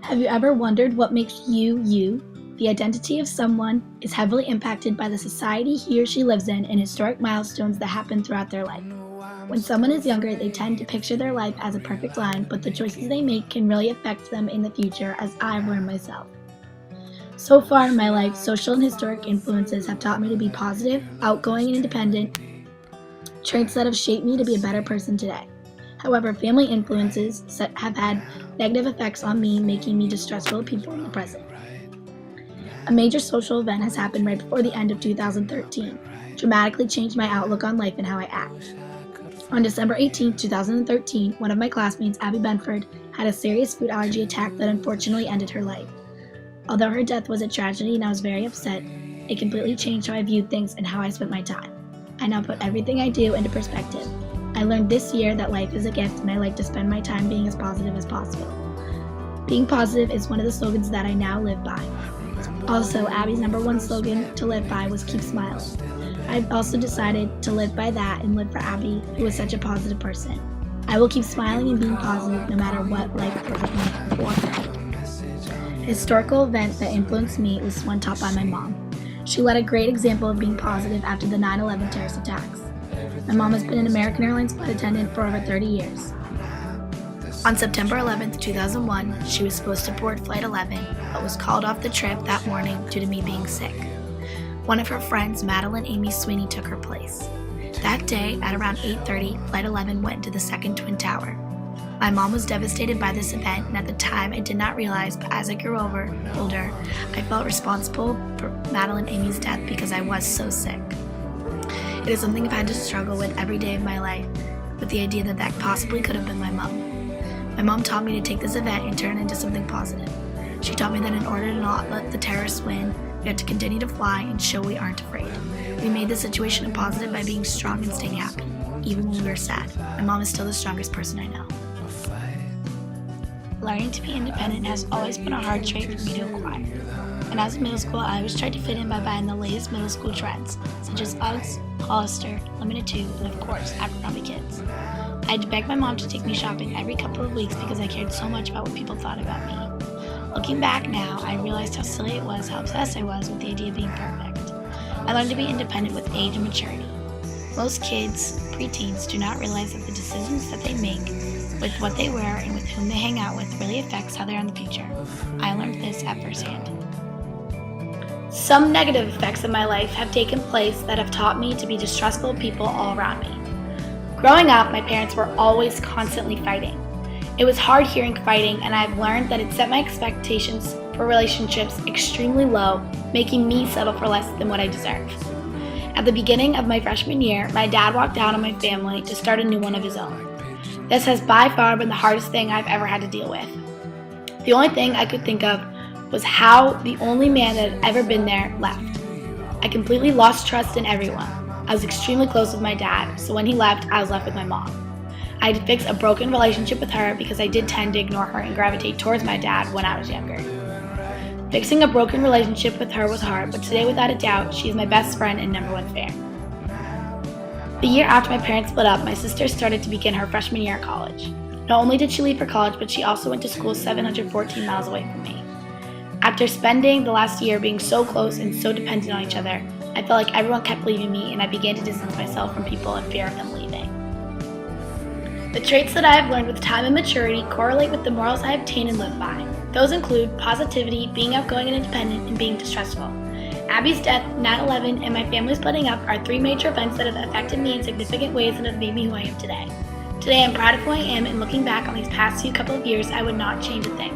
Have you ever wondered what makes you you? The identity of someone is heavily impacted by the society he or she lives in and historic milestones that happen throughout their life. When someone is younger, they tend to picture their life as a perfect line, but the choices they make can really affect them in the future, as I've learned myself. So far in my life, social and historic influences have taught me to be positive, outgoing, and independent, traits that have shaped me to be a better person today. However, family influences have had negative effects on me, making me distrustful of people in the present. A major social event has happened right before the end of 2013, dramatically changed my outlook on life and how I act. On December 18, 2013, one of my classmates, Abby Benford, had a serious food allergy attack that unfortunately ended her life. Although her death was a tragedy and I was very upset, it completely changed how I viewed things and how I spent my time. I now put everything I do into perspective. I learned this year that life is a gift and I like to spend my time being as positive as possible. Being positive is one of the slogans that I now live by. Also, Abby's #1 slogan to live by was keep smiling. I've also decided to live by that and live for Abby, who is such a positive person. I will keep smiling and being positive no matter what life throws at me for her. A historical event that influenced me was one taught by my mom. She led a great example of being positive after the 9/11 terrorist attacks. My mom has been an American Airlines flight attendant for over 30 years. On September 11, 2001, she was supposed to board Flight 11, but was called off the trip that morning due to me being sick. One of her friends, Madeline Amy Sweeney, took her place. That day, at around 8:30, Flight 11 went into the second Twin Tower. My mom was devastated by this event, and at the time I did not realize, but as I grew older, I felt responsible for Madeline Amy's death because I was so sick. It is something I've had to struggle with every day of my life, with the idea that that possibly could have been my mom. My mom taught me to take this event and turn it into something positive. She taught me that in order to not let the terrorists win, we have to continue to fly and show we aren't afraid. We made the situation a positive by being strong and staying happy, even when we were sad. My mom is still the strongest person I know. Learning to be independent has always been a hard trait for me to acquire. And as a middle school, I always tried to fit in by buying the latest middle school trends, such as Uggs, Hollister, Limited Too, and of course, Abercrombie Kids. I had to beg my mom to take me shopping every couple of weeks because I cared so much about what people thought about me. Looking back now, I realized how silly it was, how obsessed I was with the idea of being perfect. I learned to be independent with age and maturity. Most kids, preteens, do not realize that the decisions that they make with what they wear and with whom they hang out with really affects how they are in the future. I learned this at firsthand. Some negative effects of my life have taken place that have taught me to be distrustful of people all around me. Growing up, my parents were always constantly fighting. It was hard hearing fighting, and I've learned that it set my expectations for relationships extremely low, making me settle for less than what I deserve. At the beginning of my freshman year, my dad walked out on my family to start a new one of his own. This has by far been the hardest thing I've ever had to deal with. The only thing I could think of was how the only man that had ever been there left. I completely lost trust in everyone. I was extremely close with my dad, so when he left, I was left with my mom. I had to fix a broken relationship with her because I did tend to ignore her and gravitate towards my dad when I was younger. Fixing a broken relationship with her was hard, but today, without a doubt, she is my best friend and #1 fan. The year after my parents split up, my sister started to begin her freshman year at college. Not only did she leave for college, but she also went to school 714 miles away from me. After spending the last year being so close and so dependent on each other, I felt like everyone kept leaving me, and I began to distance myself from people in fear of them leaving. The traits that I have learned with time and maturity correlate with the morals I obtain and live by. Those include positivity, being outgoing and independent, and being distrustful. Abby's death, 9/11, and my family splitting up are 3 major events that have affected me in significant ways and have made me who I am today. Today I'm proud of who I am, and looking back on these past couple of years, I would not change a thing.